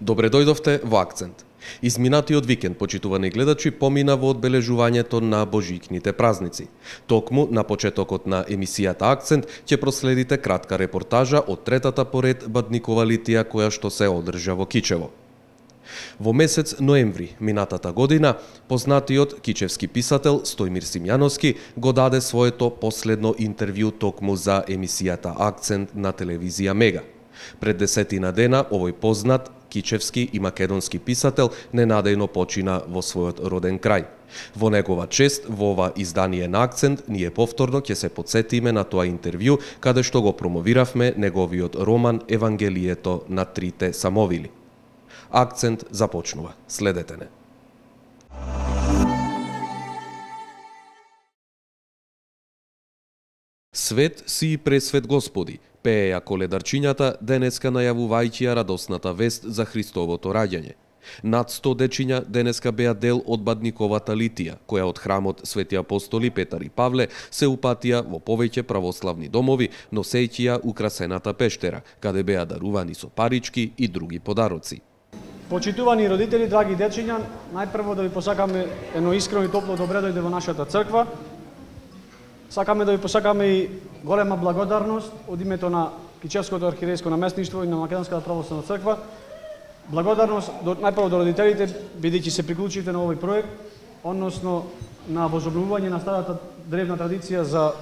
Добре дојдовте во Акцент. Изминатиот викенд, почитувани гледачи, помина во одбележувањето на божијкните празници. Токму на почетокот на емисијата Акцент ќе проследите кратка репортажа од третата поред Бадникова литија која што се одржа во Кичево. Во месец ноември минатата година, познатиот кичевски писател Стојмир Симјановски го даде своето последно интервју токму за емисијата Акцент на телевизија Мега. Пред 10 дена овој познат кичевски и македонски писател ненадејно почина во својот роден крај. Во негова чест, во ова издание на Акцент, ние повторно ќе се подсетиме на тоа интервју, каде што го промовиравме неговиот роман Евангелието на трите самовили. Акцент започнува. Следете не. Свет си и пресвет Господи, пееја коледарчињата денеска најавувајќи ја радосната вест за Христовото раѓање. Над 100 дечиња денеска беа дел од Бадниковата литија, која од храмот Свети апостоли Петар и Павле се упатија во повеќе православни домови, носејќи ја украсената пештера, каде беа дарувани со парички и други подароци. Почитувани родители, драги дечиња, најпрво да ви посакаме едно искрено и топло добре дојде во нашата црква. Сакаме да ви посакаме и голема благодарност од името на Кичевското архиерејско наместништво и на Македонската православна црква. Благодарност најпрво до родителите, бидејќи се приклучите на овој проект, односно на возобновување на старата древна традиција за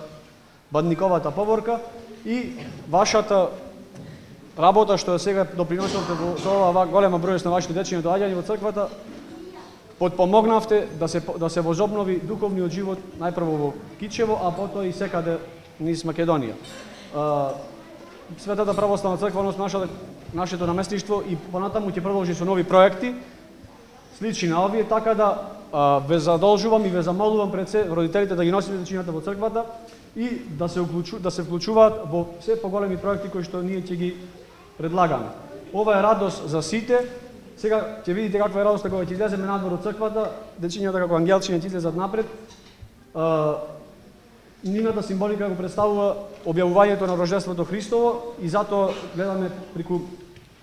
Бадниковата поворка и вашата работа што сега доприносите со ова голема бројност на вашите дечиња доаѓање во црквата, подпомогнавте да се возобнови духовниот живот најпрво во Кичево, а потоа и секаде низ Македонија. Светата православна црква, односно нашето наместништво и понатаму ќе продолжи со нови проекти слични на овие, така да ве задолжувам и ве замолувам пред се родителите да ги носите дечињата во црквата и да се вклучуваат во се поголеми проекти кои што ние ќе ги предлагаме. Ова е радост за сите. Сега ќе видите каква е радоста кога ќе излеземе надвор од црквата, дечињата како ангелчиња ќе излезат напред. Нивната символика го представува објавувањето на рождеството Христово и затоа гледаме преку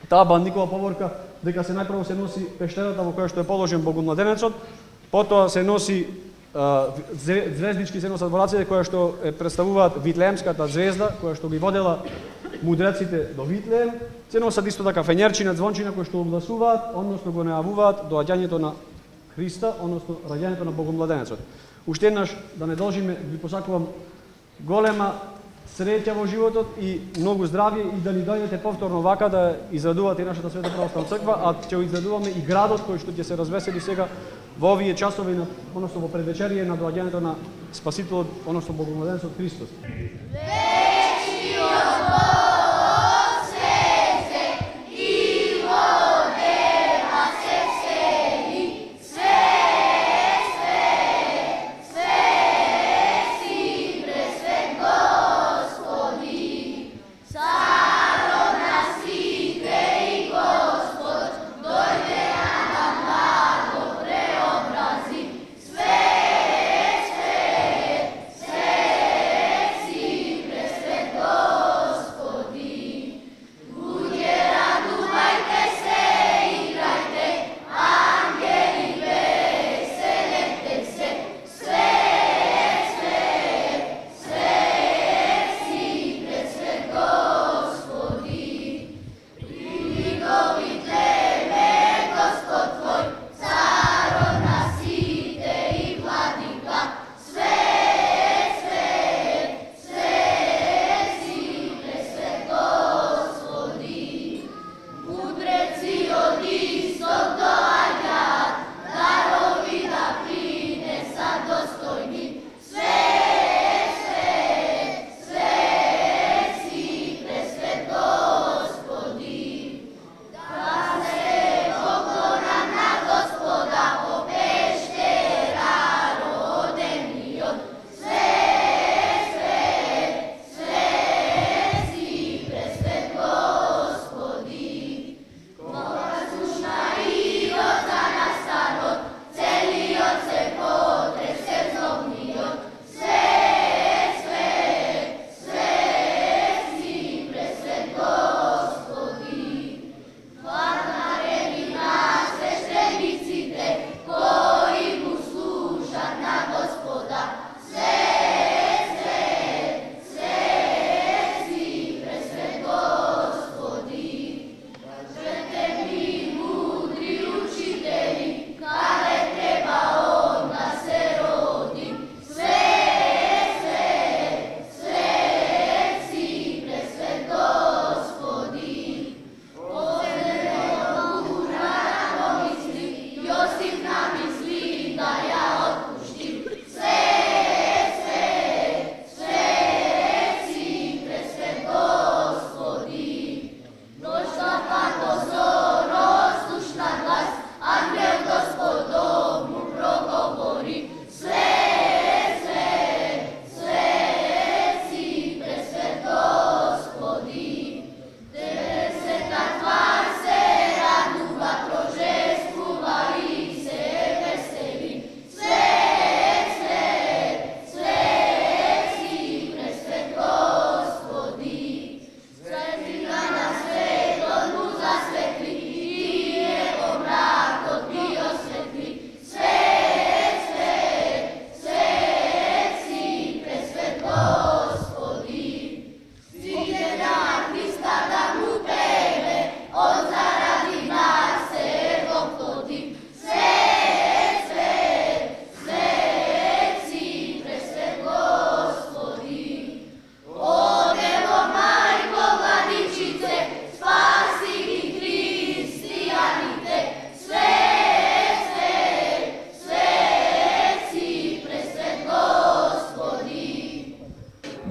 таа Бадникова поворка дека се најпрво се носи пештерата во која што е положен Богомладенецот, потоа се носи звездички се носат во рацете која што представуваат Витлеемската звезда, која што ги водела мудреците до Витлеем, се носат исто така фењерчина, звончина кои што огласуваат, односно го најавуваат доаѓањето на Христа, односно раѓањето на Богомладенецот. Уште еднаш да не должиме, ви посакувам голема среќа во животот и многу здравје и да ни дојдете повторно вака да израдувате и нашата Света православна црква, а ќе израдуваме и градот кој што ќе се развесели сега во овие часови, односно во предвечерие на доаѓањето на Спасителот, односно Богомладенецот Христос.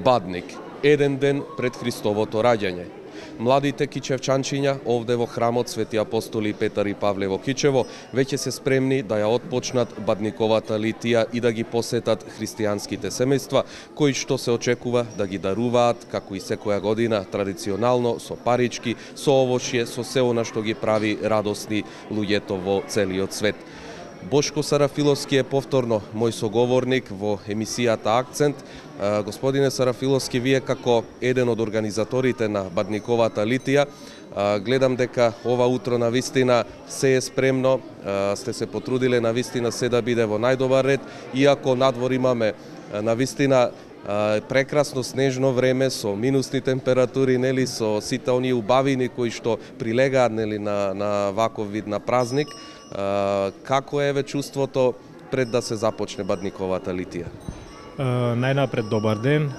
Бадник, еден ден пред Христовото раѓање. Младите кичевчанчиња овде во храмот Свети апостоли Петар и Павле во Кичево веќе се спремни да ја отпочнат Бадниковата литија и да ги посетат христијанските семејства, кои што се очекува да ги даруваат, како и секоја година, традиционално со парички, со овошје, со се она што ги прави радосни луѓето во целиот свет. Бошко Сарафиловски е повторно мој соговорник во емисијата Акцент. Господине Сарафиловски, вие како еден од организаторите на Бадниковата литија, гледам дека ова утро навистина се е спремно, сте се потрудиле навистина се да биде во најдобар ред, иако надвор имаме навистина прекрасно снежно време со минусни температури, нели, со сите оние убавини кои што прилегаат, нели, на ваков вид на празник. Како е чувството пред да се започне Бадниковата литија? Најнапред добар ден,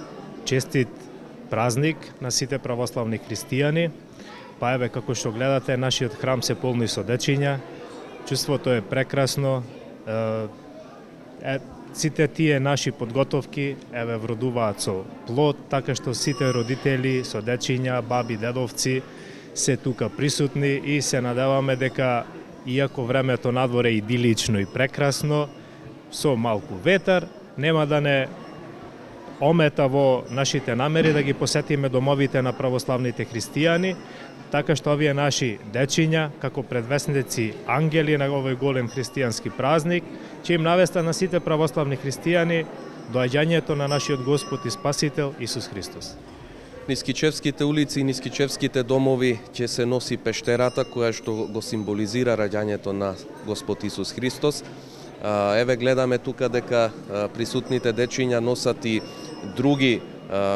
честит празник на сите православни христијани. Па еве, како што гледате, нашиот храм се полни со дечиња. Чувството е прекрасно. Сите тие наши подготовки еве вродуваат со плод, така што сите родители со дечиња, баби, дедовци се тука присутни и се надеваме дека иако времето надвор е идилично и прекрасно, со малку ветар, нема да не омета во нашите намери да ги посетиме домовите на православните христијани, така што овие наши дечиња, како предвесници ангели на овој голем христијански празник, ќе им навеста на сите православни христијани доаѓањето на нашиот Господ и Спасител Исус Христос. Низ Кичевските улици и низ Кичевските домови ќе се носи пештерата која што го символизира раѓањето на Господ Исус Христос. Еве гледаме тука дека присутните дечиња носат и други,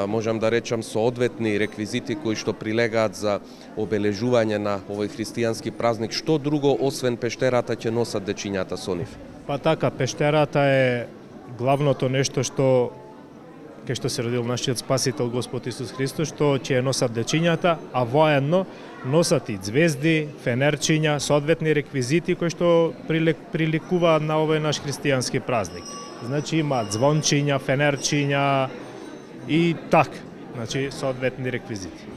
можам да речам, соодветни реквизити кои што прилегаат за обележување на овој христијански празник. Што друго освен пештерата ќе носат дечињата со нив? Па така, пештерата е главното нешто што кај што се родил нашиот Спасител Господ Исус Христос, што ќе носат дечињата, а воедно носат и звезди, фенерчиња, соодветни реквизити кои што приликуваат на овој наш христијански празник. Значи има звончиња, фенерчиња и така, значи соодветни реквизити.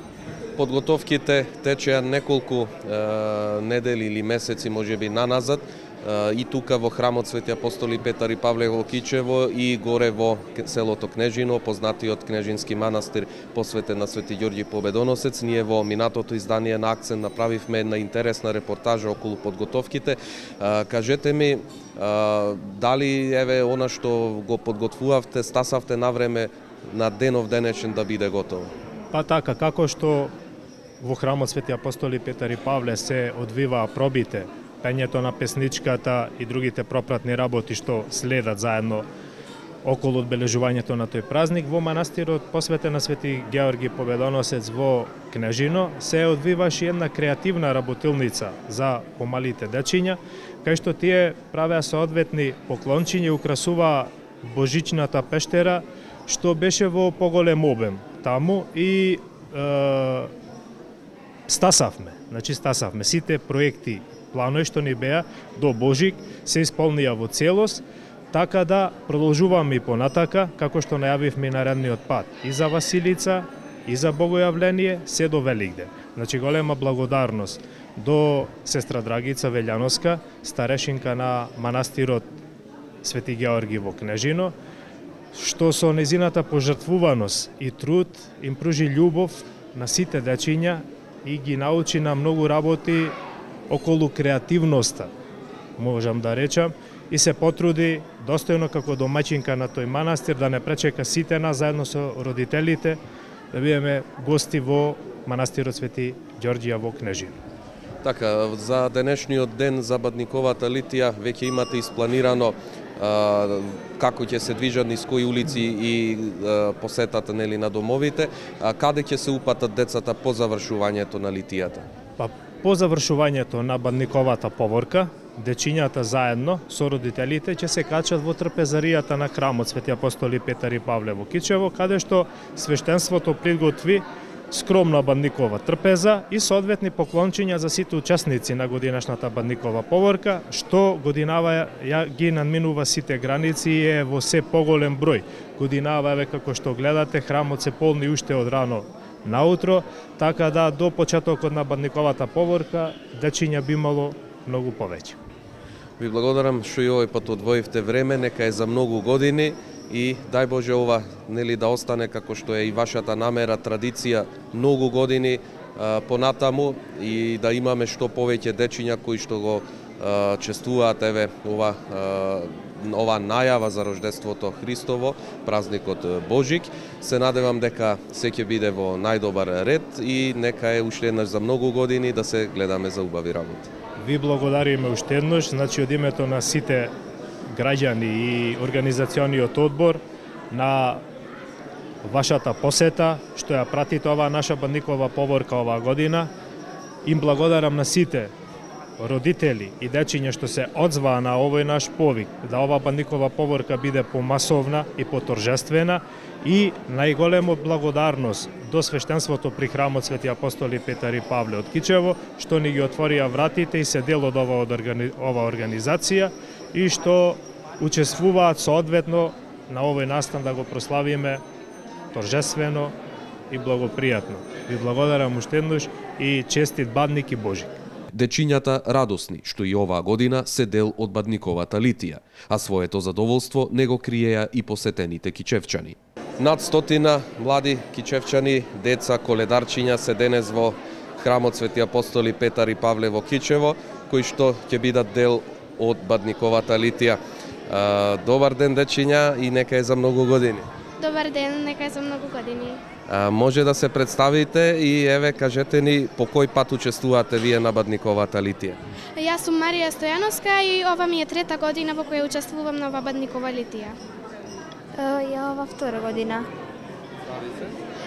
Подготовките течеа неколку недели или месеци можеби наназад, и тука во храмот Свети апостоли Петар и Павле во Кичево и горе во селото Кнежино, познатиот кнежински манастир посветен на Свети Ѓорѓи Победоносец. Ние во минатото издание на Акцент направивме една интересна репортажа околу подготовките. Кажете ми, дали еве она што го подготвувавте, стасавте навреме на денов денешен да биде готово? Па така, како што во храмот Свети апостоли Петар и Павле се одвиваа пробите, пењето на песничката и другите пропратни работи што следат заедно околу одбележувањето на тој празник, во манастирот посветен на Свети Георги Победоносец во Кнежино се одвиваше една креативна работилница за помалите дечиња, кај што тие правеа соодветни поклончиња и украсуваа божичната пештера, што беше во поголем обем таму и стасавме сите проекти, планови што ни беа до Божик се исполнија во целост, така да продолжуваме и понатака, како што најавивме и наредниот пат, и за Василица, и за Богојавление, се до Великден. Значи голема благодарност до сестра Драгица Велјановска, старешинка на манастирот Свети Георги во Кнежино, што со незината пожртвуваност и труд им пружи љубов на сите дечиња и ги научи на многу работи околу креативноста, можам да речам, и се потруди достојно како домаќинка на тој манастир да не пречека сите нас заедно со родителите да бидеме гости во манастирот Свети Ѓорѓија во Кнежино. Така, за денешниот ден за Бадниковата литија веќе имате испланирано како ќе се движат низ кои улици и посетата, нели, на домовите, каде ќе се упатат децата по завршувањето на литијата? Па по завршувањето на Бадниковата поворка, дечињата заедно со родителите ќе се качат во трпезаријата на храмот Свети апостоли Петар и Павле во Кичево, каде што свештенството приготви скромна бандникова трпеза и соодветни поклончиња за сите учесници на годинашната бандникова поворка, што годинава ги надминува сите граници и е во се поголем број. Годинава еве како што гледате, храмот се полни уште од рано наутро, така да до почетокот на бандниковата поворка дечиња би имало многу повеќе. Ви благодарам што и овој пат одвоивте време, нека е за многу години и дај Боже ова да остане како што е и вашата намера, традиција многу години понатаму и да имаме што повеќе дечиња кои што го чествуваат ова најава за рождеството Христово, празникот Божик. Се надевам дека се ќе биде во најдобар ред и нека е уште еднаш за многу години да се гледаме за убави работи. Ви благодариме уште еднаш, значи од името на сите граѓани и организациониот одбор на вашата посета, што ја пратите оваа наша бандникова поворка оваа година. Им благодарам на сите родители и дечиња што се одзваа на овој наш повик, да ова бандникова поворка биде помасовна и поторжествена и најголема благодарност до свештенството при храмот Свети апостоли Петар и Павле од Кичево, што ни ги отворија вратите и се дел од ова организација и што учествуваат соодветно на овој настан да го прославиме торжествено и благопријатно. Ви благодарам уште еднаш и честит Бадник и Божик. Дечињата радосни што и оваа година се дел од Бадниковата литија, а своето задоволство не го криеа и посетените кичевчани. Над 100 млади кичевчани, деца, коледарчиња се денес во храмот Свети апостоли Петар и Павле во Кичево, кои што ќе бидат дел од Бадниковата литија. Добар ден, дечиња, и нека е за многу години. Добар ден, нека е за многу години. Може да се представите и еве кажете ни по кој пат учествувате вие на Бадниковата литија? Јас сум Марија Стојановска и ова ми е трета година во која учествувам на ова Бадникова литија. Ја ова втора година.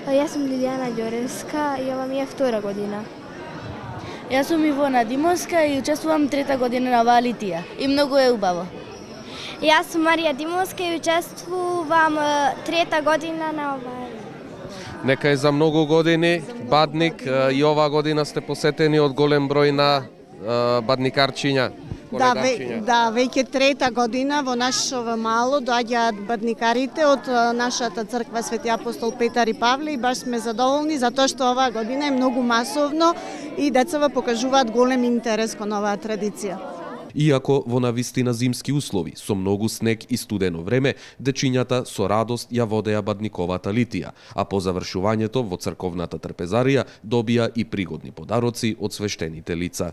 Јас сум Лилијана Ѓоревска и ова ми е втора година. Јас сум Ивона Димовска и учествувам трета година на оваа литија и многу е убаво. Јас сум Марија Димовска и учествувам трета година на оваа. Нека е за многу години, Бадник, и оваа година сте посетени од голем број на бадникарчиња. Да, веќе трета година во нашето мало доаѓаат бадникарите од нашата црква Свети апостол Петар и Павле и баш сме задоволни затоа што оваа година е многу масовно и децава покажуваат голем интерес кон оваа традиција. Иако во навистина зимски услови, со многу снег и студено време, дечињата со радост ја водеа Бадниковата литија, а по завршувањето во црковната трпезарија добија и пригодни подароци од свештените лица.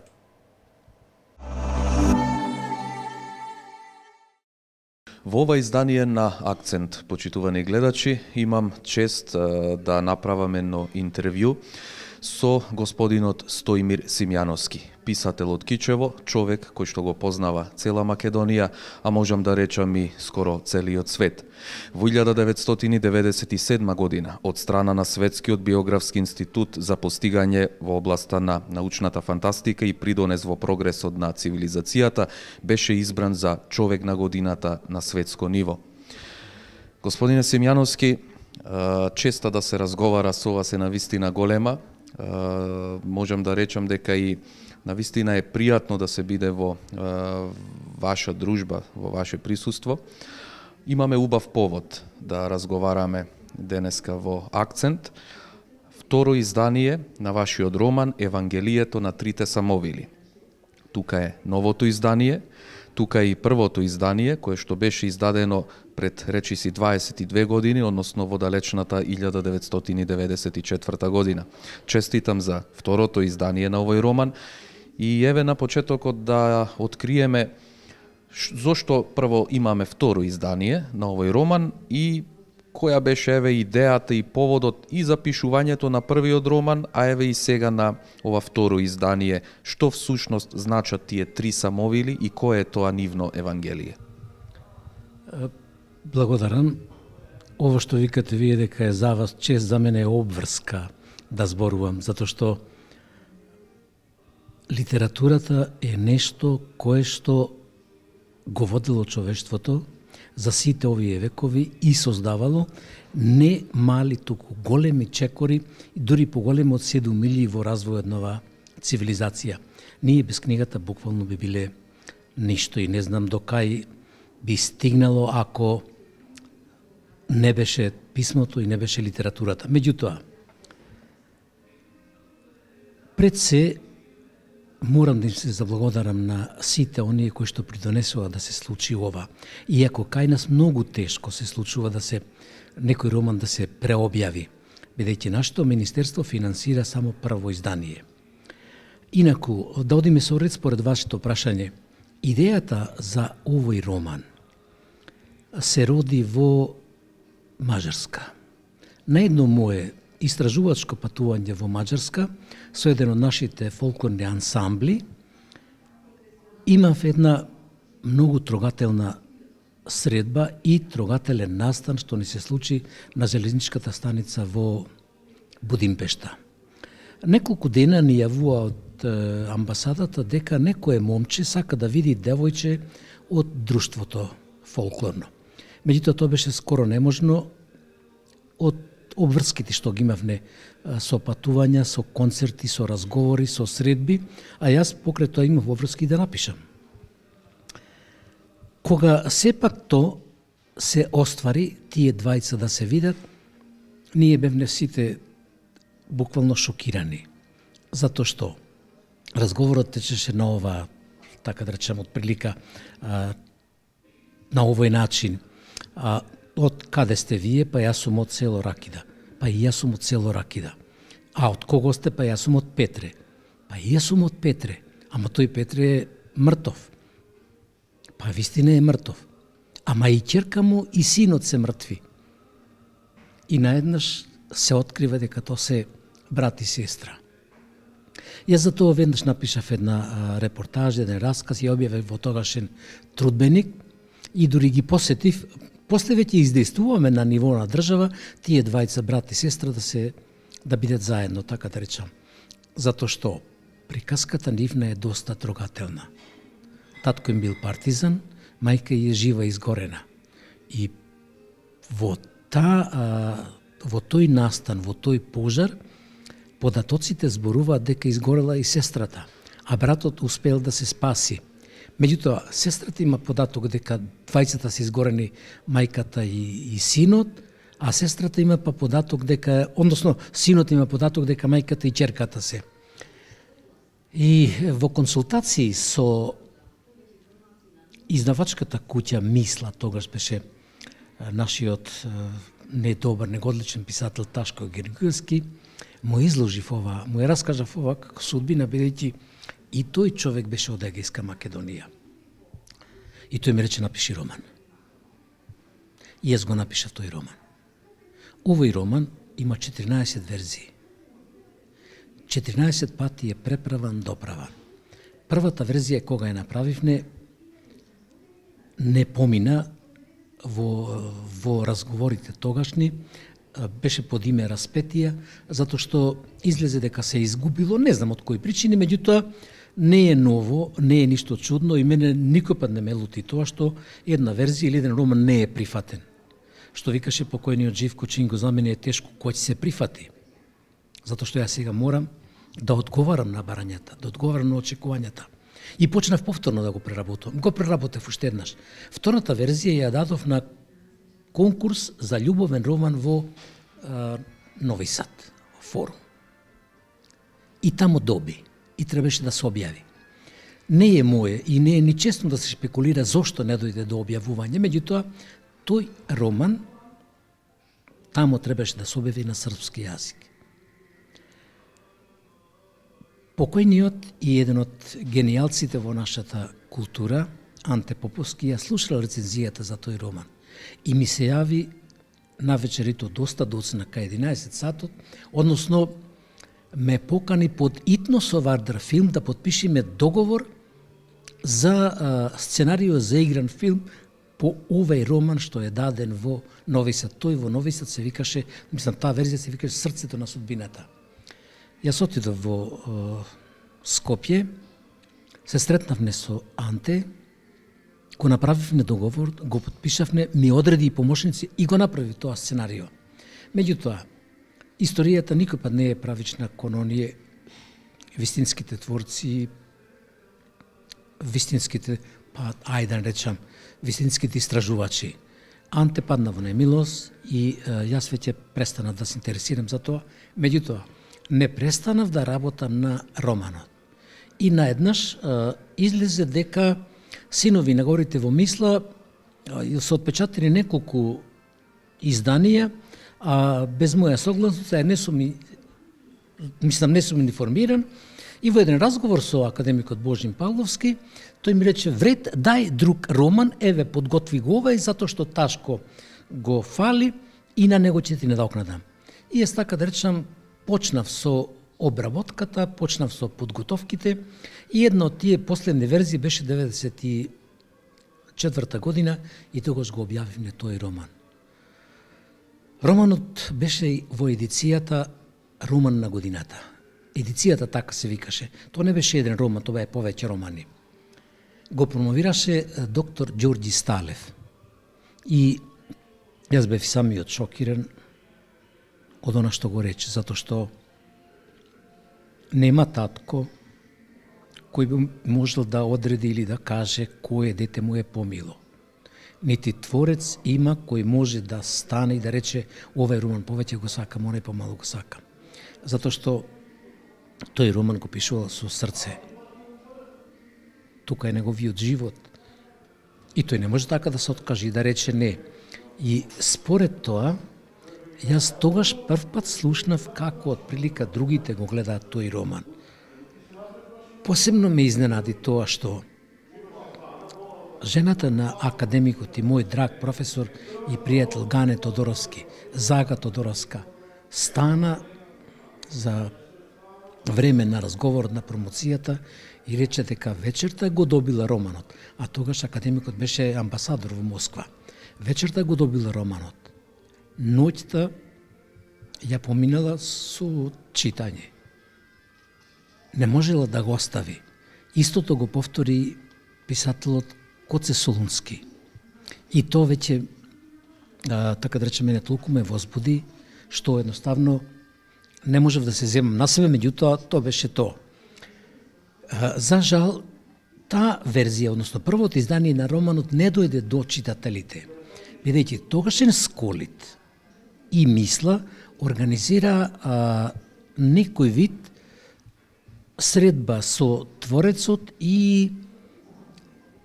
Во ова издание на Акцент, почитувани гледачи, имам чест да направам едно интервју со господинот Стоимир Симјановски, писател од Кичево, човек кој што го познава цела Македонија, а можам да речам и скоро целиот свет. Во 1997 година, од страна на Светскиот биографски институт за постигање во областа на научната фантастика и придонес во прогресот на цивилизацијата, беше избран за човек на годината на светско ниво. Господине Симјановски, честа да се разговара со вас е навистина голема. Можам да речам дека и навистина е пријатно да се биде во ваша дружба, во ваше присуство. Имаме убав повод да разговараме денеска во Акцент. Второ издание на вашиот роман Евангелието на трите самовили. Тука е новото издание, тука е и првото издание, кое што беше издадено пред речиси 22 години, односно во далечната 1994 година. Честитам за второто издание на овој роман и еве на почетокот да откриеме зошто прво имаме второ издание на овој роман и која беше еве идејата и поводот и за пишувањето на првиот роман, а еве и сега на ова второ издание, што всушност значат тие три самовили и кое е тоа нивно Евангелие? Благодарам. Ово што викате вие дека е за вас чест, за мене е обврска да зборувам, затоа што литературата е нешто кое што го водело човештвото, за сите овие векови и создавало не мали, туку големи чекори, дури поголеми од 7 милии во развојот на оваа цивилизација. Ние без книгата буквално би биле ништо и не знам до кај би стигнало ако не беше писмото и не беше литературата. Меѓутоа, пред се морам да им се заблагодарам на сите оние кои што придонесува да се случи ова. Иако кај нас многу тешко се случува да се некој роман да се преобјави, бидејќи нашето министерство финансира само прво издание. Инаку, да одиме со ред според вашето прашање, идејата за овој роман се роди во Маđарска. На едно мое истражувачко патување во Маđарска со еден од нашите фолклорни ансамбли имав една многу трогателна средба и трогателен настан што ни се случи на железничката станица во Будимпешта. Неколку дена ни јавува од амбасадата дека некое момче сака да види девојче од друштвото фолклорно. Меѓутоа тоа беше скоро неможно од обврските што ги имавне со патувања, со концерти, со разговори, со средби, а јас покрај тоа имав обврски да напишам. Кога сепак то се оствари, тие двајца да се видат, ние бевне сите буквално шокирани. Затоа што разговорот течеше на ова, така да речем, од прилика на овој начин. Од каде сте вие? Па јас сум од село Ракида. Па и јас сум од село Ракида. А од кого сте? Па јас сум од Петре. Па и јас сум од Петре. Ама тој Петре е мртов. Па вистина е мртов. Ама и ќерка му и синот се мртви. И наеднаш се открива дека тоа се брат и сестра. Јас за тоа веднаш напишав една репортажа, еден расказ, ја објавив во тогашен трудбеник и дури ги посетив. После веќе издействуваме на ниво на држава тие двајца брат и сестра да бидат заедно, така да речам. Затоа што приказката нивна е доста трогателна. Татко им бил партизан, мајка е жива изгорена. И во тој настан, во тој пожар, податоците зборуваат дека изгорела и сестрата, а братот успел да се спаси. Меѓутоа, сестрата има податок дека двајцата се изгорени, мајката и синот, а сестрата има па податок дека, односно, синот има податок дека мајката и ќерката се. И во консултации со издавачката куќа Мисла, тогаш беше нашиот недобар, негодличен писател Ташко Гергилски, му изложив ова, му ја раскажав ова како судбина, бидејќи и тој човек беше од Егејска Македонија. И тој ми рече, напиши роман. И јас го напишав тој роман. Овој роман има 14 верзии. 14 пати е преправан, доправан. Првата верзија кога ја направивне не помина во разговорите тогашни, беше под име Распетија, затоа што излезе дека се изгубило, не знам од кои причини, меѓутоа не е ново, не е ништо чудно и мене никој пат не ме лути тоа што една верзија или еден роман не е прифатен. Што викаше покојниот Живко Чинго, за мене е тешко кој ќе се прифати. Затоа што јас сега морам да одговарам на барањата, да одговарам на очекувањата. И почнав повторно да го преработувам. Го преработев уште еднаш. Втората верзија ја дадов на конкурс за љубовен роман во Нови Сад, форум. И тамо доби. И требаше да се објави. Не е мое и не е ни честно да се шпекулира зошто не дојде до објавување, меѓутоа тој роман тамо требаше да се објави на српски јазик. Покојниот и еден од генијалците во нашата култура, Анте Поповски, ја слушал рецензијата за тој роман и ми се јави на вечерито доста доцна кај 11 сатот, односно ме покани под Итно со Вардар филм да подпишиме договор за сценарио за игран филм по овој роман што е даден во Нови Сад. Тој во Нови Сад се викаше, мислам, таа верзија се викаше Срцето на судбината. Јас отидов во Скопје, се сретнавме со Анте го направивме договор, го подпишавме, ми одреди и помошници и го направи тоа сценарио. Меѓутоа, историјата никој пат не е правична кон оние вистинските творци, вистинските, па ајде да речам, вистинските истражувачи. Анте падна во немилост и јас веќе престанав да се интересирам за тоа. Меѓутоа, не престанав да работам на романот. И наеднаш излезе дека Синови на горите во Мисла се отпечатани неколку изданија, а без моја согласност, не сум информиран, и во еден разговор со академикот Божин Павловски, тој ми рече: вред, дај друг роман, еве, подготви го овај, затоа што Ташко го фали и на него ќе ти надокнадам. И јас, така да речам, почнав со обработката, почнав со подготовките и една од тие последни верзии беше 94-та година и тогаш го објавивме тој роман. Романот беше во едицијата Роман на годината. Едицијата така се викаше. Тоа не беше еден роман, тоа е повеќе романи. Го промовираше доктор Ѓорѓи Сталев. И јас бев самиот шокиран од она што го рече, затоа што нема татко кој би можел да одреди или да каже кое дете му е помило. Нити творец има кој може да стане и да рече: овај роман повеќе го сакам, онај помалу го сакам. Затоа што тој роман го пишувал со срце. Тука е неговиот живот. И тој не може така да се откаже и да рече не. И според тоа, јас тогаш прв пат слушнав како отприлика другите го гледаат тој роман. Посебно ме изненади тоа што жената на академикот и мој драг професор и пријател Гане Тодоровски, Зага Тодоровска, стана за време на разговор на промоцијата и рече дека вечерта го добила романот, а тогаш академикот беше амбасадор во Москва. Вечерта го добила романот. Ноќта ја поминала со читање. Не можела да го остави. Истото го повтори писателот Коце Солунски. И тоа веќе, така да речем, мене толку ме возбуди, што едноставно не можев да се земам на себе, меѓутоа тоа беше тоа. За жал, таа верзија, односно првото издание на романот не дојде до читателите, бидејќи тогашен Сколит и Мисла организира некој вид средба со творецот и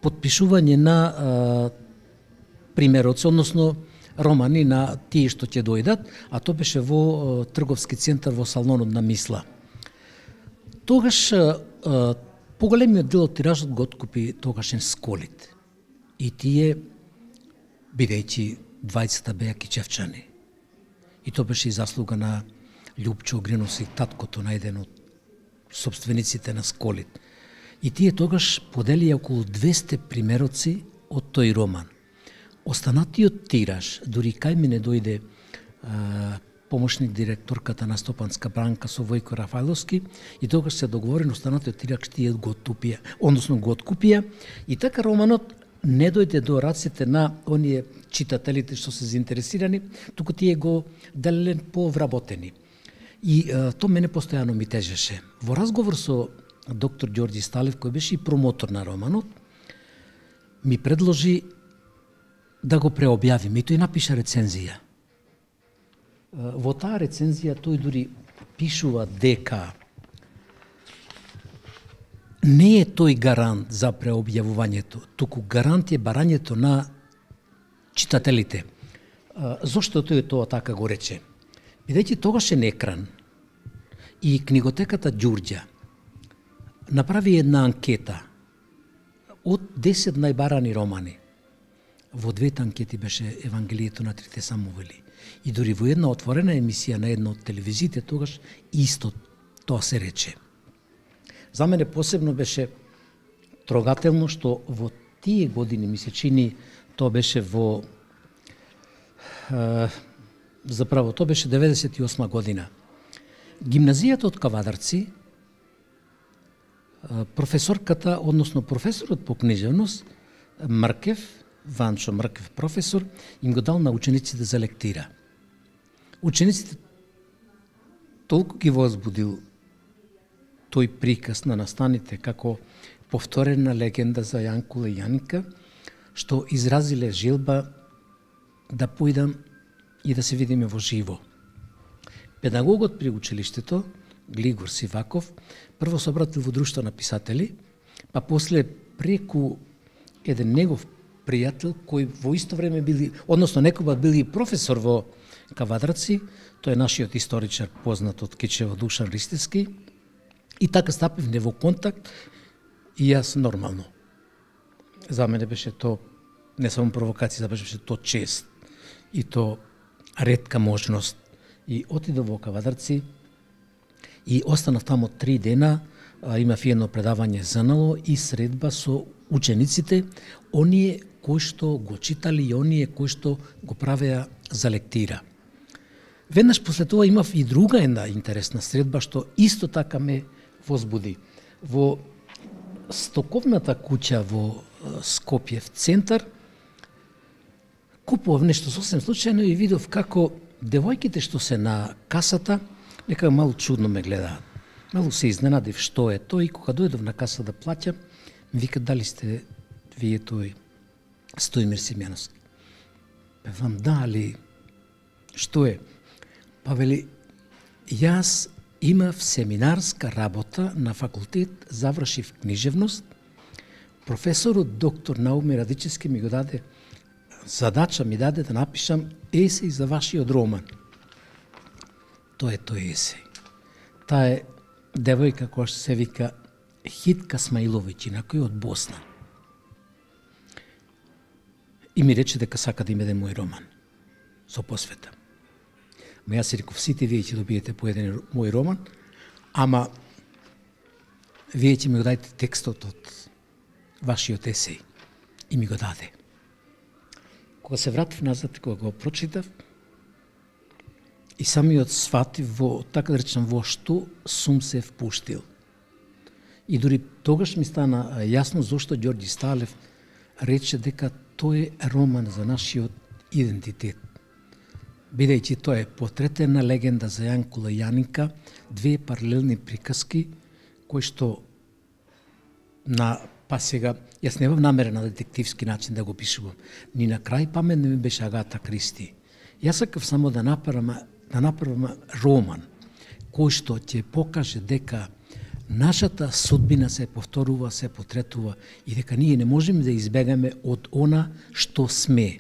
подпишување на примероци, односно романи на тие што ќе дојдат, а тоа беше во трговски центар во салонот на Мисла. Тогаш поголемиот дел од тиражот го откупи тогашен Сколит. И тие, бидејќи двајцата беа кичевчани. И тоа беше и заслуга на Љупчо Огринос и таткото на еден од собствениците на Сколит. И тие тогаш поделија околу 200 примероци од тој роман. Останатиот тираж, дури кај мене дојде помошник директорката на Стопанска банка со Војко Рафајловски и тогаш се договорено останатиот тираж тие го откупија, односно го откупија, и така романот не дојде до раците на оние читателите што се заинтересирани, туку тие го делеле повработени. И тоа мене постојано ми тежеше. Во разговор со доктор Ѓорѓи Сталев, кој беше и промотор на романот, ми предложи да го преобјавим и тој напиша рецензија. Во таа рецензија тој дури пишува дека не е тој гарант за преобјавувањето, туку гарант е барањето на читателите. Зошто тој тоа така го рече? Бидејќи тогашен екран и книготеката Ѓурѓа направи една анкета од 10 најбарани романи. Во двете анкети беше Евангелието на трите Самуели. И дури во една отворена емисија на една од телевизиите тогаш исто тоа се рече. За мене посебно беше трогателно што во тие години, ми се чини, тоа беше во заправо тоа беше 98 година. Гимназијата од Кавадарци, професорката, односно професорот по книжевност, Мркев, Ванчо Мркев професор, им го дал на учениците за лектира. Учениците толку ги возбудил тој приказ на настаните како повторена легенда за Јанкула и Јаника, што изразиле желба да појдам и да се видиме во живо. Педагогот при училиштето, Глигор Сиваков, прво се обратил во друштво на писатели, па после преку еден негов пријател кој во исто време били, односно некогаш били професор во Кавадраци, тој е нашиот историчар познат од Кичево Душан Ристевски, и така стапивме во контакт и јас нормално. За мене беше то не само провокација, беше то чест и то ретка можност. И отидов во Кавадрци и останав тамо 3 дена, имав едно предавање ЗНЛО и средба со учениците, оние кои што го читали и оние кои што го правеа за лектира. Веднаш после тоа имав и друга една интересна средба што исто така ме возбуди. Во стоковната куќа во Скопјев центар купував нешто сосем случајно и видов како девојките што се на касата некако малку чудно ме гледаат. Малку се изненадив што е тој и кога дојдов на каса да плаќам, ми викат дали сте вие тој Стоимир Симјановски. Певам дали што е? Па вели јас имав семинарска работа на факултет, завршив книжевност. Професорот доктор Наумир Радичевски ми го даде задача, ми даде да напишам есеј за вашиот роман. Тоа е тој есеј. Таа е девојка која се вика Хитка Смаиловиќ, инакој од Босна. И ми рече дека сака да име мој роман со посвета. Ма јас си реков, сите вие ќе добиете по еден мој роман, ама вие ќе ми го дадете текстот од вашиот есеј. И ми го даде. Кога се вратив назад, кога го прочитав, и самиот сватив во, така да речем, во што сум се впуштил. И дури тогаш ми стана јасно зошто Ѓорѓи Сталев рече дека тој е роман за нашиот идентитет. Бидејќи тоа е потретена легенда за Јанкула и Јаника, две паралелни приказки, кои што па сега, јас немам намера на детективски начин да го пишувам. Ни на крај памет не ми беше Агата Кристи. Јас сакав само да направам роман, кој што ќе покаже дека нашата судбина се повторува, се потретува и дека ние не можеме да избегаме од она што сме.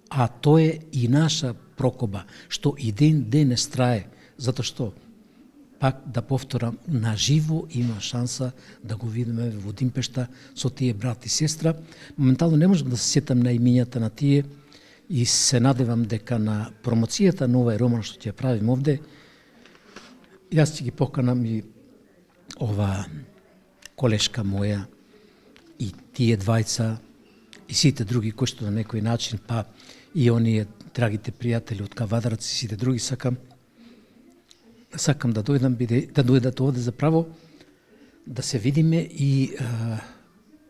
А тоа е и наша прокоба, што и ден денес трае, затоа што, пак да повторам, на живо има шанса да го видиме во Димпешта со тие брат и сестра. Моментално не можам да се сетам на имињата на тие и се надевам дека на промоцијата на овој роман што ќе правим овде, јас ќе ги поканам и ова колешка моја и тие двајца и сите други кои што на некој начин, па и оние драгите пријатели од Кавадраци и сите други сакам да дојдат овде за право да се видиме и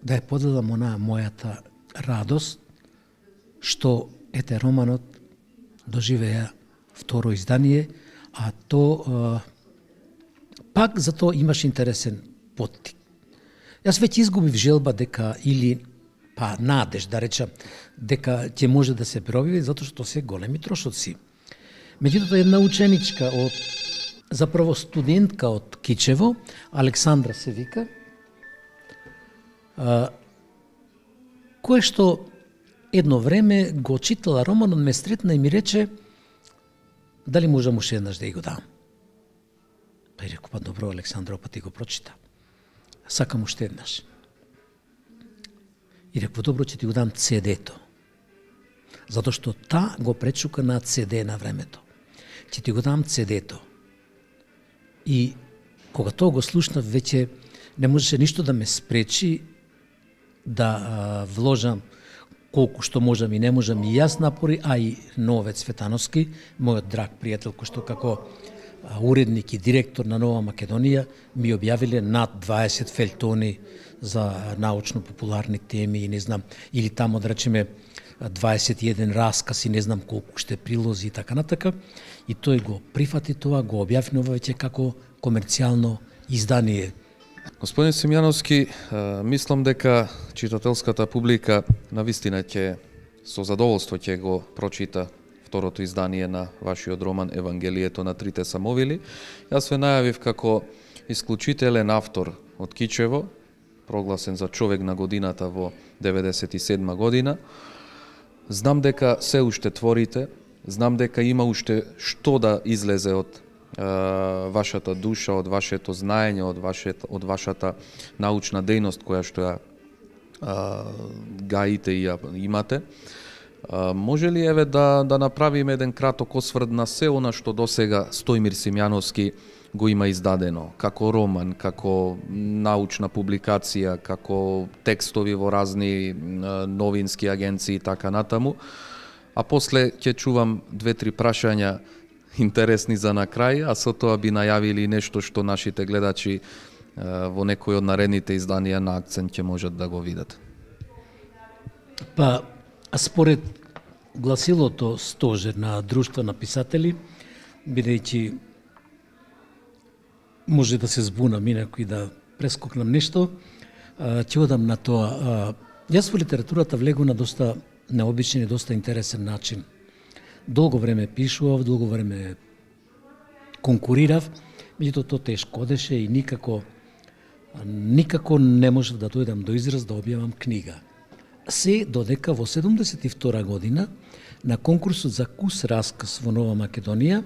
да ја поделам онаа мојата радост што ете романот доживеа второ издание, а то пак за тоа имаш интересен поттик. Јас веќе изгубив желба дека или надеж да речам дека ќе може да се пробиви затоа што се големи трошоци. Меѓутоа една ученичка заправо студентка од Кичево, Александра се вика, која што едно време го читала романот, ме сретна и ми рече дали можам уште еднаш да ја го дам. Па и реков, па добро, Александра, па ти го прочита. Сакам уште еднаш. И реков, добро, ќе ти го дам CD-то. Затоа што та го пречука на CD на времето. Ќе ти го дам CD-то. И кога тоа го слушнав, веќе не можеше ништо да ме спречи да вложам колку што можам и не можам и јас напори, а и Новец Цветановски, мојот драг пријател, кој што како уредник и директор на Нова Македонија, ми објавиле над 20 фелтони за научно-популарни теми и не знам, или тамо да речеме 21 расказ и не знам колку ще прилози и така натака. И тој го прифати това, го објави веќе како комерцијално издание. Господин Симјановски, мислам дека читателската публика навистина ќе со задоволство ќе го прочита второто издание на вашиот роман Евангелието на трите самовили. Јас ве најавив како исклучителен автор од Кичево, прогласен за човек на годината во 97 година. Знам дека се уште творите, знам дека има уште што да излезе од вашата душа, од вашето знаење, од вашата научна дејност која што ја гаите и ја имате. Може ли еве да направиме еден краток осврт на се она што досега Стојмир Симјановски го има издадено, како роман, како научна публикација, како текстови во разни новински агенции и така натаму, а после ќе чувам 2-3 прашања интересни за на крај, а со тоа би најавили нешто што нашите гледачи во некој од наредните изданија на Акцент ќе можат да го видат. Па, според гласилото Стожер на Друштво на писатели, бидејќи може да се збунам инаку и да прескокнам нешто, ќе одам на тоа. Јас во литературата влегу на доста необичен и доста интересен начин. Долго време пишував, долго време конкурирав, меѓутоа тоа тешко одеше и никако не можев да дојдам до израз да објавам книга. Се додека во 72 година на конкурсот за кус расказ во Нова Македонија,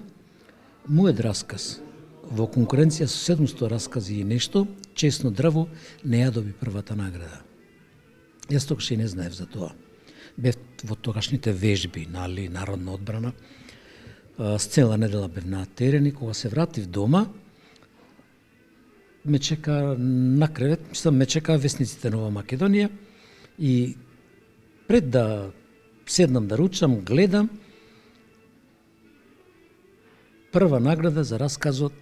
мојот расказ во конкуренција со 700 раскази и нешто, Честно дрво, не ја доби првата награда. Јас тогаш и не знаев за тоа. Бев во тогашните вежби, народна одбрана. С цела недела бев на терен и кога се вратив дома, ме чека на кревет, ме чека весниците Нова Македонија и пред да седнам да ручам, гледам прва награда за расказот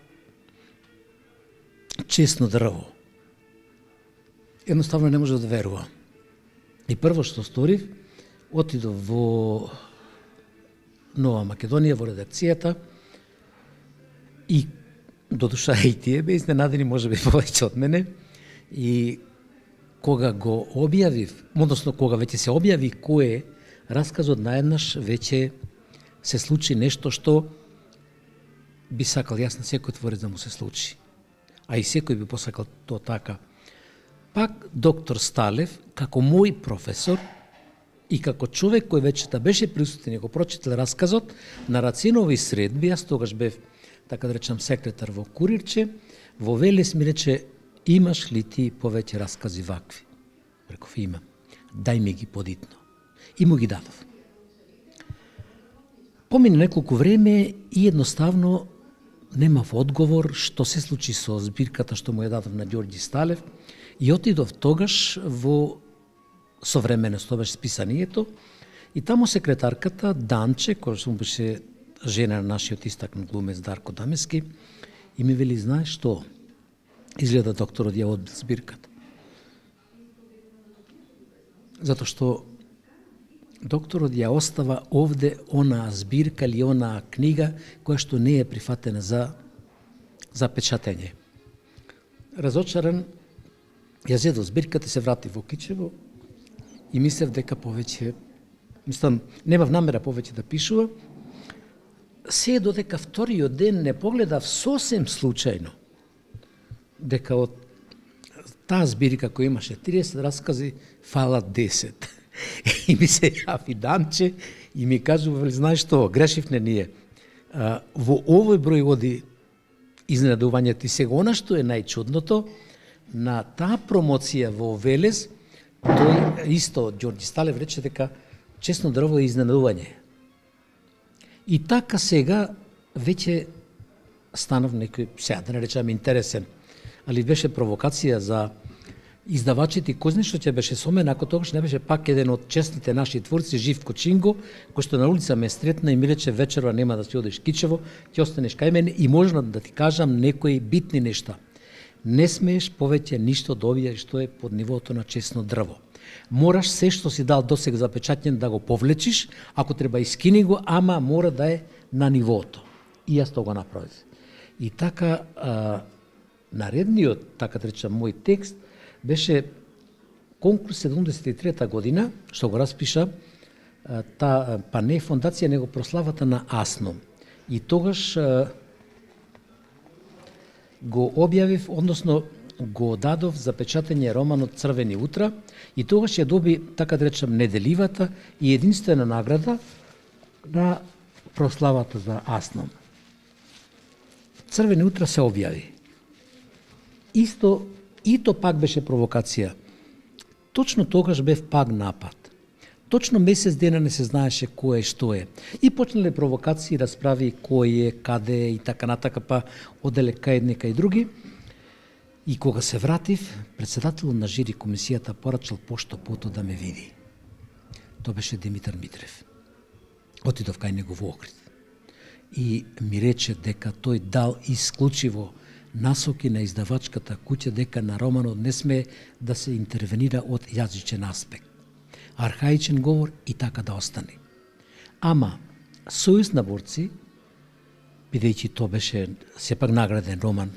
Честно дрво. Едноставно не може да верува. И прво што сторив, отидов во Нова Македонија, во редакцијата и додуша и тие бе изненадени, може би повеќе од мене, и кога го објавив, односно кога веќе се објави кој е расказот, наеднаш веќе се случи нешто што би сакал јас на секој творец да му се случи. А и секој би посакал тоа така. Пак доктор Сталев, како мој професор и како човек кој веќе да беше присутен и го прочитал расказот, на Рацинови средби, јас тогаш бев, така да речам, секретар во Курирче, во Велес ми рече: имаш ли ти повеќе раскази вакви? Реков: имам. Дај ми ги подитно. И му ги дадов. Помина неколку време и едноставно немав одговор што се случи со збирката што му ја дадов на Ѓорѓи Сталев и отидов тогаш во Современост, тоа беше списанието, и тамо секретарката Данче, која што беше жена на нашиот истакнат глумец Дарко Дамески, и ми вели: знаеш што, изгледа докторот ја одбил збирката. Затоа што докторот ја остава овде она збирка или она книга која што не е прифатена за печатење. Разочаран, ја зедов збирката, се врати во Кичево и мислев дека повеќе, немав намера повеќе да пишува. Се додека вториот ден не погледав сосем случајно дека од таа збирка која имаше 30 раскази фалат 10. И ми се јави Данче и ми кажува: знаеш што, грешивме ние. Во овој број оди изненадувањето. И сега она што е најчудното, на таа промоција во Велес, тој исто Ѓорѓи Сталев рече дека Честно дрво е изненадување. И така сега веќе станав некој, сега да не речам интересен, али беше провокација за издавачите кој знае што ќе беше со мене, ако тогаш не беше пак еден од честните наши творци, Живко Чинго, кој што на улица ме сретна и ми рече вечерва нема да си одиш Кичево, ќе останеш кај мене и можна да ти кажам некои битни нешта. Не смееш повеќе ништо да обијаш што е под нивото на честно дрво. Мораш се што си дал досега запечатен да го повлечиш, ако треба искини го, ама мора да е на нивото. И јас тоа го направив. И така, наредниот, така да речам, мој текст, беше конкурс 73-та година, што го распиша, па не фондација, него прославата на АСНО. И тогаш го објавив, односно го дадов за печатење романот Црвени утра и тогаш ја доби, така да речам, неделивата и единствена награда на прославата за АСНО. Црвени утра се објави. И то пак беше провокација. Точно тогаш бев пак напад. Точно месец дена не се знаеше кој е што е. И почнале провокации, расправи кој е, каде е и така натака, па оделе кај едни кај други. И кога се вратив, председателот на жири комисијата порачал пошто пото да ме види. Тоа беше Димитар Митрев. Отидов кај него во Охрид. И ми рече дека тој дал исклучиво насоки на издавачката куќа дека на романот не сме да се интервенира од јазичен аспект. Архаичен говор и така да остане. Ама, Сојуз на борци, бидејќи тоа беше сепак награден роман,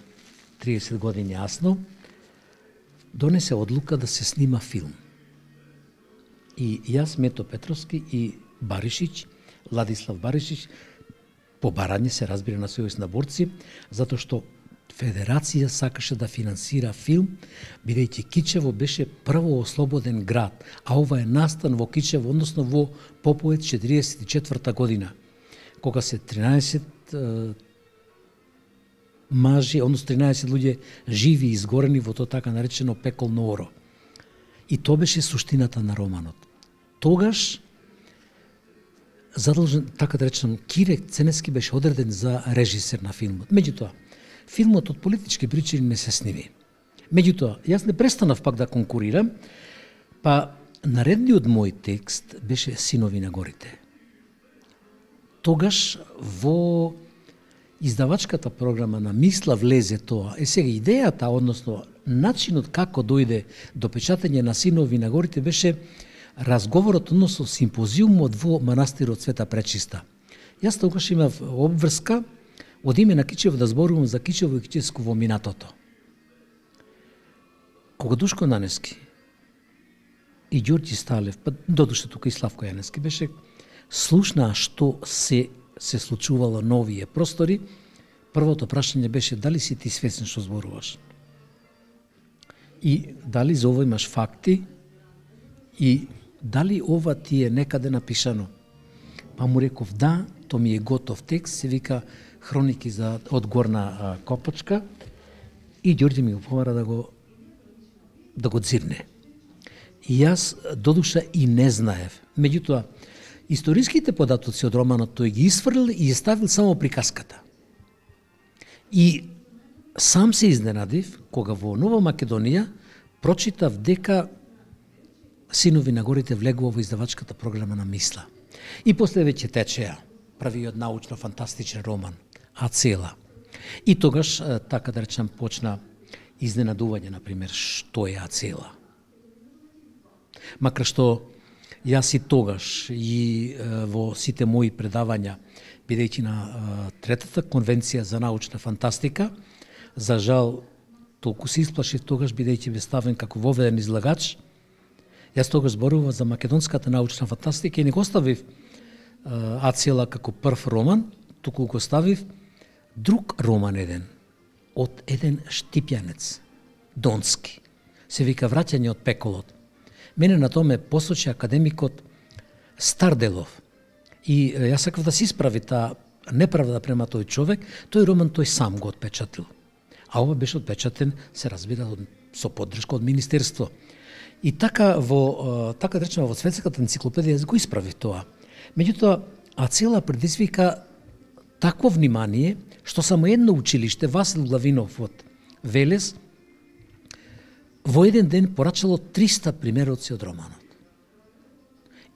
30 години јасно, донесе одлука да се снима филм. И јас, Мето Петровски и Баришич, Владислав Баришич, по барање се разбира на Сојуз на борци, затоа што Федерација сакаше да финансира филм, бидејќи Кичево беше прво ослободен град, а ова е настан во Кичево, односно во Поповец 44 година, кога се 13 мажи, односно 13 луѓе живи и изгорени во тоа така наречено пеколно оро. И тоа беше суштината на романот. Тогаш задолжен, така да речем, Кире Ценески беше одреден за режисер на филмот. Меѓутоа, филмот од политички причини не се сними. Меѓутоа, јас не престанав пак да конкурирам, па наредниот мој текст беше Синови на горите. Тогаш во издавачката програма на Мисла влезе тоа. Сега идејата, односно начинот како дојде до печатење на Синови на горите беше разговорот, односно симпозиумот во манастирот Света Пречиста. Јас тогаш имав обврска од име на Кичево да зборувам за Кичево и Кичевско во минатото. Кога Душко Нанески и Ѓорѓи Сталев, па додуше тука и Славко Јанески, беше слушнаа што се случувало на овие простори, првото прашање беше дали си ти свесен што зборуваш? И дали за ова имаш факти? И дали ова ти е некаде напишано? Па му реков да, то ми е готов текст, се вика Хроники за од Горна Копачка, и Ѓорѓе ми го повара да го дзирне. И јас додуша и не знаев. Меѓутоа, историските податоци од романот тој ги изфрлил и ставил само приказката. И сам се изненадив кога во Нова Македонија прочитав дека Синови на горите влегува во издавачката програма на Мисла. И после веќе течеа правиот научно-фантастичен роман Ацела. И тогаш, така да речам, почна изненадување, например, што е Ацела. Макар што јас и тогаш и во сите мои предавања, бидејќи на третата конвенција за научна фантастика, за жал толку се исплашив тогаш, бидејќи бе ставен како воведен излагач, јас тогаш зборував за македонската научна фантастика и не го ставив Ацела како прв роман, туку го ставив друг роман еден, од еден штипјанец, Донски. Се вика Враќање од пеколот. Мене на тоа ме посочи академикот Старделов. И јас сакав да се исправи таа неправда према тој човек, тој роман тој сам го отпечатил. А ова беше отпечатен, се разбира, со поддршка од Министерство. И така така да речеме во Светската енциклопедија го исправив тоа. Меѓутоа, Ацела предизвика такво внимание, што само едно училиште, Васил Главинов од Велес, во еден ден порачало 300 примероци од романот.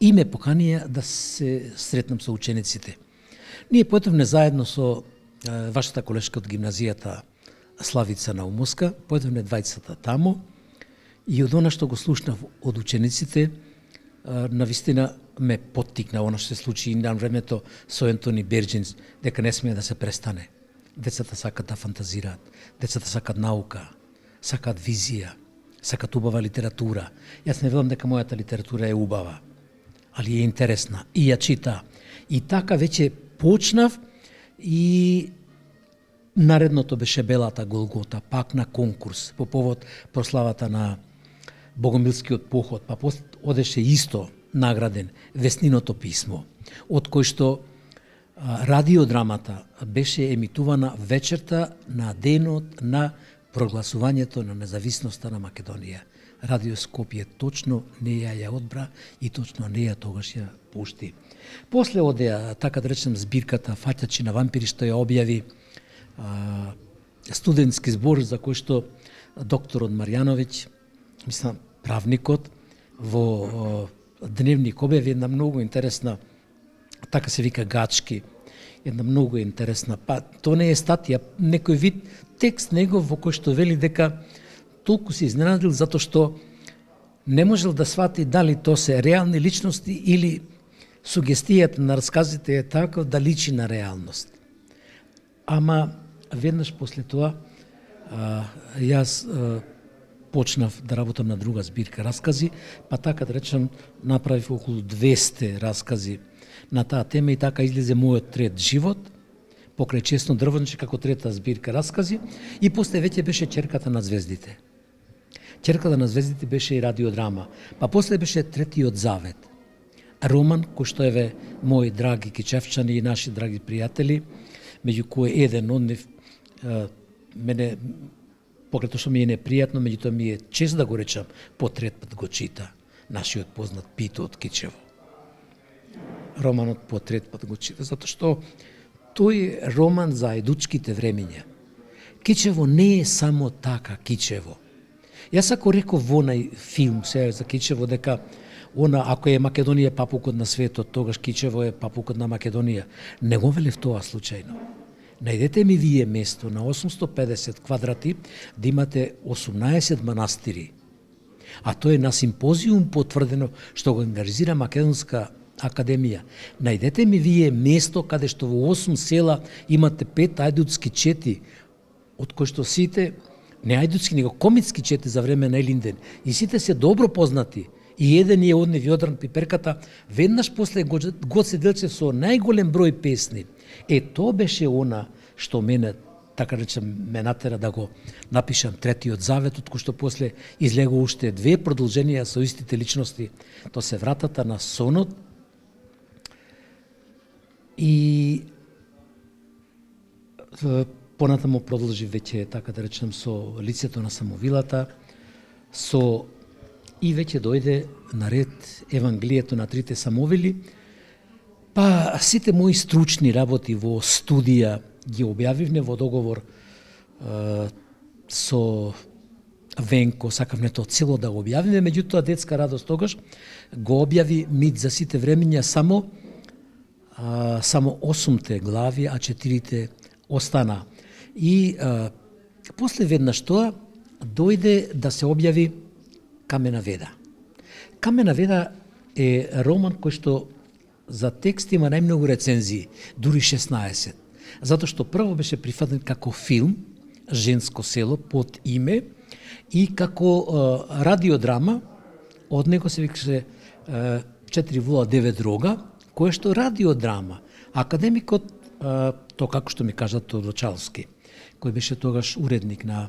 И ме поканија да се сретнам со учениците. Ние поетовме заедно со вашата колешка од гимназијата Славица Наумовска, поетовме двајцата тамо и од она што го слушнав од учениците, навистина ме поттикна она што се случи и на времето со Ентони Берџинс, дека не смее да се престане. Децата сакат да фантазираат, децата сакат наука, сакат визија, сакат убава литература. Јас не велам дека мојата литература е убава, али е интересна и ја чита. И така веќе почнав и наредното беше Белата Голгота, пак на конкурс по повод прославата на Богомилскиот поход, па одеше исто награден Весниното писмо, од кој што радиодрамата беше емитувана вечерта на денот на прогласувањето на независноста на Македонија. Радио Скопје точно неја ја одбра и точно неја тогаш ја пушти. После одеа, така да речем, збирката Фаќачи на вампири, што ја објави студентски збор за кој што докторот Марјановиќ, мислам правникот, во дневник објави една многу интересна, така се вика Гачки, една многу интересна, па то не е статија, некој вид текст негов во кој што вели дека толку се изненадил затоа што не можел да свати дали то се реални личности или сугестијата на расказите е така да личи на реалност. Ама веднаш после тоа јас почнав да работам на друга збирка раскази, па така да речем направив околу 200 раскази на таа тема и така излезе мојот трет живот, покрај Чесно дрвенче како трета збирка раскази и после веќе беше Черката на звездите. Черката на звездите беше и радиодрама, па после беше Третиот завет. Роман кој што еве мои драги кичевчани и наши драги пријатели, меѓу кои еден од нив мене покрај тоа што ми е непријатно, меѓутоа ми е чест да го речам, по трет пат го чита нашиот познат Пито од Кичево. Романот по трет пат го чита, затоа што тој е роман за ајдучките времиња. Кичево не е само така Кичево. Јас ако реков во онај филм сега за Кичево дека ако е Македонија папукот на светот, тогаш Кичево е папукот на Македонија. Не го велев тоа случајно. Најдете ми вие место на 850 квадрати да имате 18 манастири. А тоа е на симпозиум потврдено што го организира Македонска академија. Најдете ми вие место каде што во 8 села имате 5 ајдутски чети, од кои што сите не ајдутски, него комитски чети за време на Елинден. И сите се добро познати. И еден е од нив Јодран Пиперката, веднаш после Гоце Делчев со најголем број песни. Тоа беше она што мене, така речем, ме натера да го напишам Третиот завет, од кој што после излего уште 2 продолженија со истите личности. Тоа се Вратата на сонот и понатаму продолжи веќе, така да речем, со Лицето на самовилата, со и веќе дојде на ред Евангелието на трите самовили, па сите мои стручни работи во студија ги објавивме во договор со Венко, сакавме тоа цело да го објавиме, меѓутоа Детска радост тогаш го објави Мит за сите времиња само 8 глави, а 4 остана. И после веднаш тоа дојде да се објави Камена веда. Камена веда е роман кој што за текст има најмногу рецензии, дури 16. Затоа што прво беше прифатен како филм Женско село под име и како радиодрама, од него се викаше 409 рога, кој што радиодрама. Академикот, тоа како што ми кажа Тодочалски, кој беше тогаш уредник на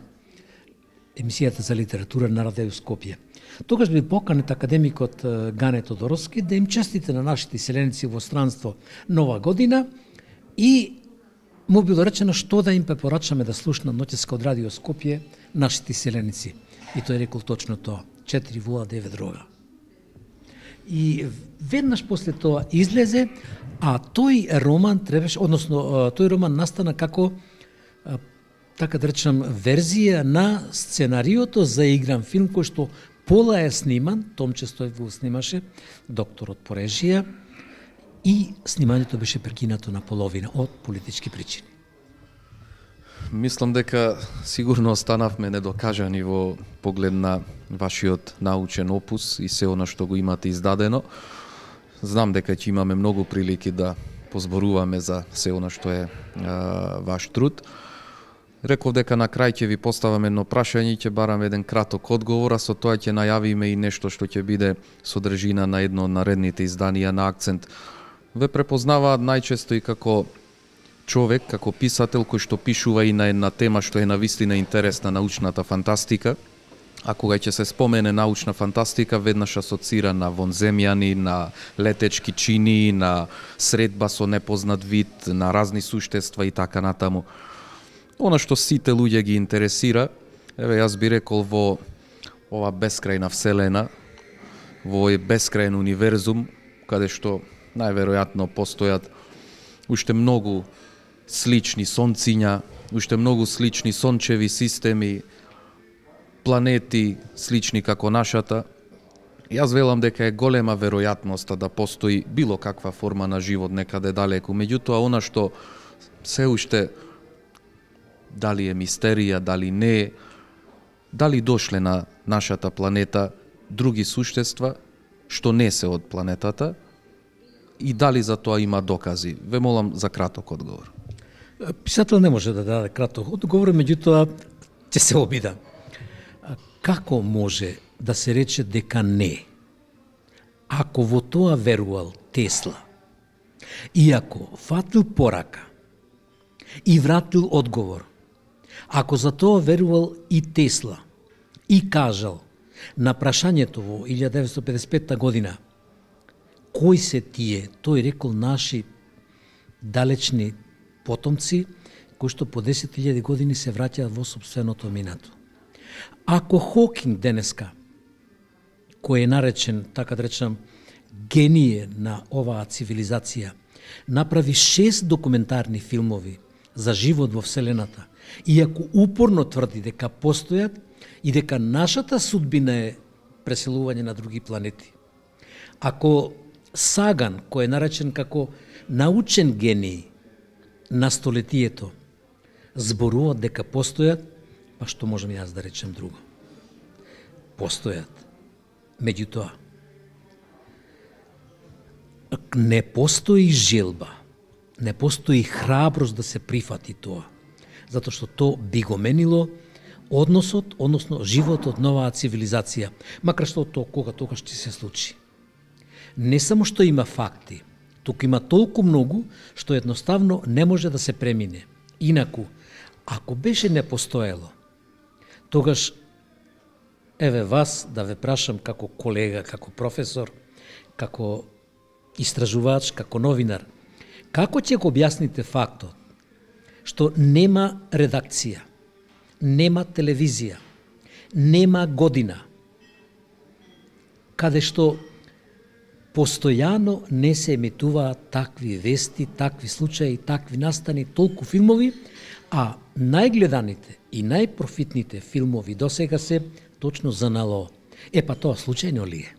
емисијата за литература на Радио Скопје. Тогаш би поканет академикот Гане Тодоровски да им честите на нашите иселеници во странство Нова година и му било речено што да им препорачаме да слушнат ноќеска од Радио Скопје нашите иселеници. И тој рекол точно тоа, 409 рога. И веднаш после тоа излезе, а тој роман требаше, односно тој роман настана како така да речам, верзија на сценариото за игран филм кој што пола е сниман, Томче Стоев го снимаше, докторот по режија, и снимањето беше прекинато на половина од политички причини. Мислам дека сигурно останавме недокажани во поглед на вашиот научен опус и се она што го имате издадено. Знам дека ќе имаме многу прилики да позборуваме за се она што е ваш труд. Реков дека на крај ќе ви поставам едно прашање и ќе барам еден краток одговор, а со тоа ќе најавиме и нешто што ќе биде содржина на едно од наредните изданија на Акцент. Ве препознаваат најчесто и како човек, како писател кој што пишува и на една тема што е навистина интересна, научната фантастика. А кога ќе се спомене научна фантастика, веднаш асоцира на вонземјани, на летечки чини, на средба со непознат вид, на разни суштества и така натаму. Она што сите луѓе ги интересира, еве јас би рекол во ова бескрајна вселена, во овој бескрајен универзум, каде што најверојатно постојат уште многу слични сонциња, уште многу слични сончеви системи, планети слични како нашата. Јас велам дека е голема веројатноста да постои било каква форма на живот некаде далеку. Меѓутоа, она што се уште дали е мистерија, дали не е, дали дошле на нашата планета други суштества што не се од планетата и дали за тоа има докази. Ве молам за краток одговор. Писател не може да даде краток одговор, меѓутоа ќе се обидам. Како може да се рече дека не? Ако во тоа верувал Тесла, иако фатил порака и вратил одговор, ако за тоа верувал и Тесла и кажал на прашањето во 1955 година кои се тие, тој рекол наши далечни потомци кои што по 10.000 години се враќаат во собственото минато. Ако Хокинг денеска, кој е наречен, така да речам, гение на оваа цивилизација, направи 6 документарни филмови за живот во Вселената, иако упорно тврди дека постојат и дека нашата судбина е преселување на други планети. Ако Саган, кој е наречен како научен гений на столетието, зборуваат дека постојат, па што можем јас да речем друго? Постојат. Меѓутоа, не постои желба, не постои храброст да се прифати тоа, затоа што то би го менило односот, односно животот на оваа цивилизација, макар што тоа кога тогаш ќе се случи. Не само што има факти, туку има толку многу што едноставно не може да се премине. Инаку, ако беше не постоело, тогаш, еве вас да ве прашам како колега, како професор, како истражувач, како новинар, како ќе го објасните фактот што нема редакција, нема телевизија, нема година, каде што постојано не се емитуваат такви вести, такви случаи, такви настани, толку филмови, а најгледаните и најпрофитните филмови досега се точно за НЛО. Па тоа случајно ли е?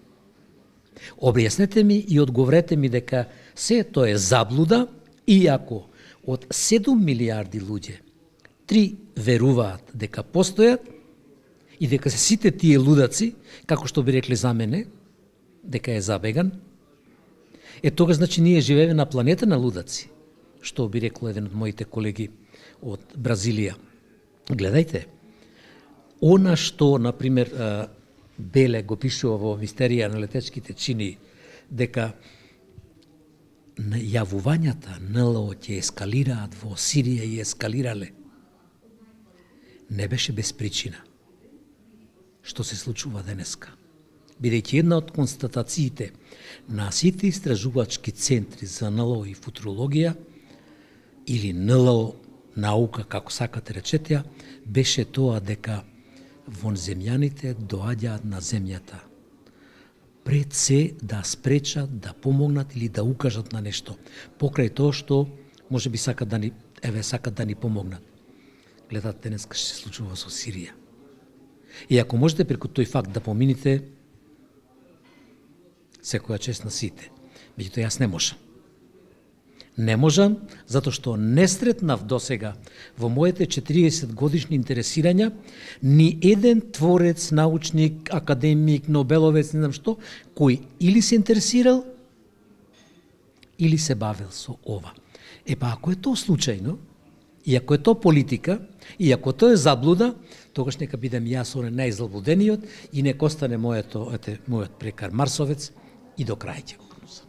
Објаснете ми и одговорете ми дека се тоа е заблуда, иако од 7 милиарди луѓе 3 веруваат дека постојат и дека се сите тие лудаци, како што би рекле за мене, дека е забеган, тога значи ние живееме на планета на лудаци, што би рекло еден од моите колеги од Бразилија. Гледајте, она што, например, Беле го пишува во Мистерија на летечките чини, дека јавувањата НЛО ќе ескалираат во Сирија и ескалирале, не беше без причина. Што се случува денеска? Бидејќи една од констатациите на сите истражувачки центри за НЛО и футурологија, или НЛО наука, како сакате речете, беше тоа дека вонземјаните доаѓаат на земјата пред се да спречат, да помогнат или да укажат на нешто, покрај тоа што може би сакат да ни помогнат. гледате денеска што се случува со Сирија. И ако можете преку тој факт да помините, секоја чест на сите. Меѓутоа јас не можам. Не можам, затоа што не сретнав досега во моите 40 годишни интересирања ни еден творец, научник, академик, нобеловец, не знам што, кој или се интересирал, или се бавил со ова. Епа, ако е тоа случајно, и ако е тоа политика, и ако тоа е заблуда, тогаш нека бидем јас оне најзаблудениот и нека остане мојот прекар Марсовец и до крај ќе го гнусам.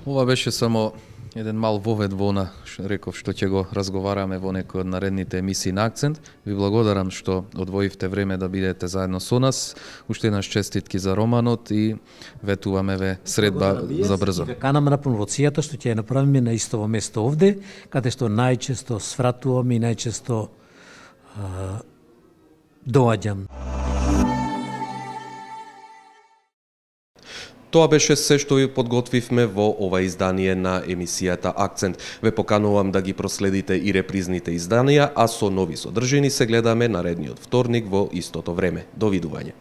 Ова беше само еден мал вовед во она, реков, што ќе го разговараме во некој од наредните емисии на Акцент. Ви благодарам што одвоивте време да бидете заедно со нас. Уште еднаш честитки за романот и ветуваме ве средба за брзо. Ве канам на промоцијата што ќе ја направиме на истово место овде, каде што најчесто свратувам и најчесто доаѓам. Тоа беше се што ви подготвивме во ова издание на емисијата Акцент. Ве поканувам да ги проследите и репризните изданија, а со нови содржини се гледаме наредниот вторник во истото време. Довидување.